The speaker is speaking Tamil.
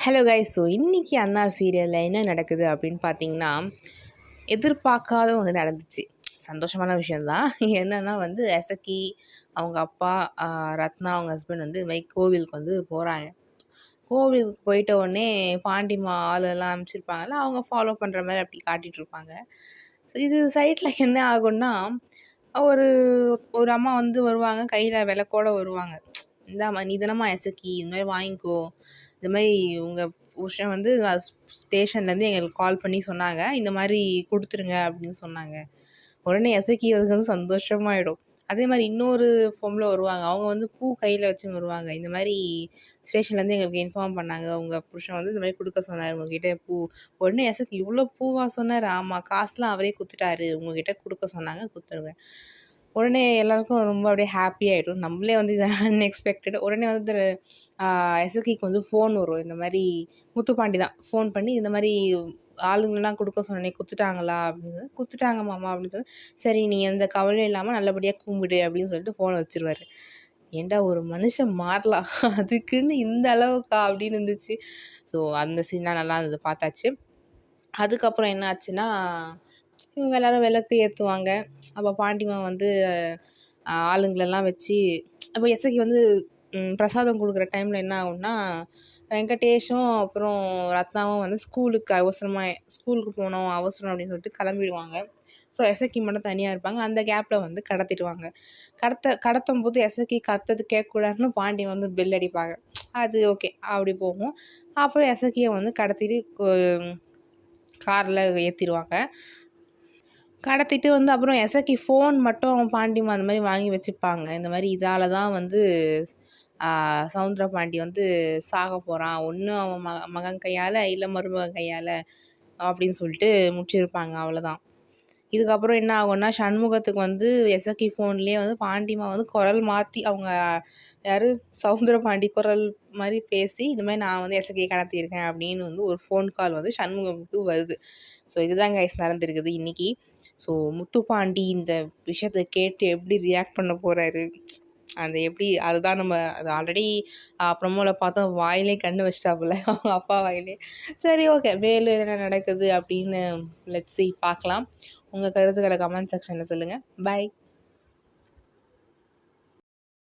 Hello guys. ஸோ இன்றைக்கி அண்ணா சீரியலில் என்ன நடக்குது அப்படின்னு பார்த்தீங்கன்னா, எதிர்பார்க்காத ஒன்று நடந்துச்சு. சந்தோஷமான விஷயந்தான். என்னென்னா வந்து எசக்கி அவங்க அப்பா, ரத்னா அவங்க ஹஸ்பண்ட் வந்து இது மாதிரி கோவிலுக்கு வந்து போகிறாங்க. கோவிலுக்கு போயிட்ட உடனே பாண்டிமா ஆளெல்லாம் அனுப்பிச்சிருப்பாங்கல்ல, அவங்க ஃபாலோ பண்ணுற மாதிரி அப்படி காட்டிகிட்ருப்பாங்க. ஸோ இது சைட்டில் என்ன ஆகும்னா, ஒரு ஒரு அம்மா வந்து வருவாங்க, கையில் விளக்கோட வருவாங்க. இந்தாம்மா நீ தானம்மா எசக்கி, இது மாதிரி வாங்கிக்கோ, இந்த மாதிரி உங்கள் புருஷன் வந்து ஸ்டேஷன்லேருந்து எங்களுக்கு கால் பண்ணி சொன்னாங்க, இந்த மாதிரி கொடுத்துருங்க அப்படின்னு சொன்னாங்க. உடனே எசக்கி அதுக்கு வந்து சந்தோஷமாயிடும். அதே மாதிரி இன்னொரு பொம்பளை வருவாங்க, அவங்க வந்து பூ கையில் வச்சு வருவாங்க. இந்த மாதிரி ஸ்டேஷன்லேருந்து எங்களுக்கு இன்ஃபார்ம் பண்ணாங்க, உங்கள் புருஷன் வந்து இந்த மாதிரி கொடுக்க சொன்னார் உங்ககிட்ட பூ. உடனே எசக்கி இவ்வளோ பூவா சொன்னார்? ஆமாம், காசுலாம் அவரே கொடுத்துட்டாரு, உங்ககிட்ட கொடுக்க சொன்னாங்க, கொடுத்துருவேன். உடனே எல்லாருக்கும் ரொம்ப அப்படியே ஹாப்பி ஆகிடும். நம்மளே வந்து இது அன்எக்ஸ்பெக்டட். உடனே வந்து எசக்கிக்கு வந்து ஃபோன் வரும். இந்த மாதிரி முத்துப்பாண்டி தான் ஃபோன் பண்ணி, இந்த மாதிரி ஆளுங்கள்லாம் கொடுக்க சொன்னேன், கொடுத்துட்டாங்களா அப்படின்னு சொல்லி, கொடுத்துட்டாங்க மாமா அப்படின்னு சொல்லி, சரி நீ எந்த கவலையும் இல்லாமல் நல்லபடியாக கும்பிடு அப்படின்னு சொல்லிட்டு ஃபோனை வச்சுருவாரு. ஏன்டா ஒரு மனுஷன் மாறலாம், அதுக்குன்னு இந்த அளவுக்கா அப்படின்னு இருந்துச்சு. ஸோ அந்த சீன்லாம் நல்லா இருந்தது, பார்த்தாச்சு. அதுக்கப்புறம் என்ன ஆச்சுன்னா, இவங்க எல்லோரும் விளக்கு ஏற்றுவாங்க. அப்போ பாண்டிமா வந்து ஆளுங்களெல்லாம் வச்சு, அப்போ எசக்கி வந்து பிரசாதம் கொடுக்குற டைமில் என்ன ஆகும்னா, வெங்கடேஷும் அப்புறம் ரத்னாவும் வந்து ஸ்கூலுக்கு போகணும் அவசரம் அப்படின்னு சொல்லிட்டு கிளம்பிடுவாங்க. ஸோ எசக்கி மட்டும் தனியாக இருப்பாங்க. அந்த கேப்பில் வந்து கடத்திடுவாங்க. கடத்தும் போது எசக்கி கத்தது கேட்கக்கூடாதுன்னு பாண்டி வந்து பெல் அடிப்பாங்க. அது ஓகே, அப்படி போகும். அப்புறம் எசக்கியை வந்து கடத்திட்டு காரில் ஏற்றிடுவாங்க. கடத்திட்டு வந்து அப்புறம் எசக்கி ஃபோன் மட்டும் பாண்டிமா அந்த மாதிரி வாங்கி வச்சுப்பாங்க. இந்த மாதிரி இதால் தான் வந்து சவுந்தர பாண்டி வந்து சாக போகிறான், ஒன்று அவன் மகன் கையால் இல்லை மருமகன் கையால் அப்படின்னு சொல்லிட்டு முடிச்சிருப்பாங்க. அவ்வளோதான். இதுக்கப்புறம் என்ன ஆகும்னா, சண்முகத்துக்கு வந்து எசக்கி ஃபோன்லேயே வந்து பாண்டிமா வந்து குரல் மாற்றி, அவங்க யார் சவுந்தர பாண்டி குரல் மாதிரி பேசி, இந்த மாதிரி நான் வந்து எசக்கியை கடத்தியிருக்கேன் அப்படின்னு வந்து ஒரு ஃபோன் கால் வந்து சண்முகத்துக்கு வருது. ஸோ இதுதான் கைஸ் நடந்திருக்குது இன்றைக்கி. ஸோ முத்துப்பாண்டி இந்த விஷயத்தை கேட்டு எப்படி ரியாக்ட் பண்ண போகிறாரு, அந்த எப்படி அதுதான் நம்ம அது ஆல்ரெடி ப்ரமோவில் பார்த்தோம், வாயிலே கண்ணு வச்சிட்டாப்புல அவங்க அப்பா வாயிலே. சரி ஓகே, வேலு என்ன நடக்குது அப்படின்னு லெட்ஸ் சி, பார்க்கலாம். உங்கள் கருத்துக்களை கமெண்ட் செக்ஷனில் சொல்லுங்கள். பை.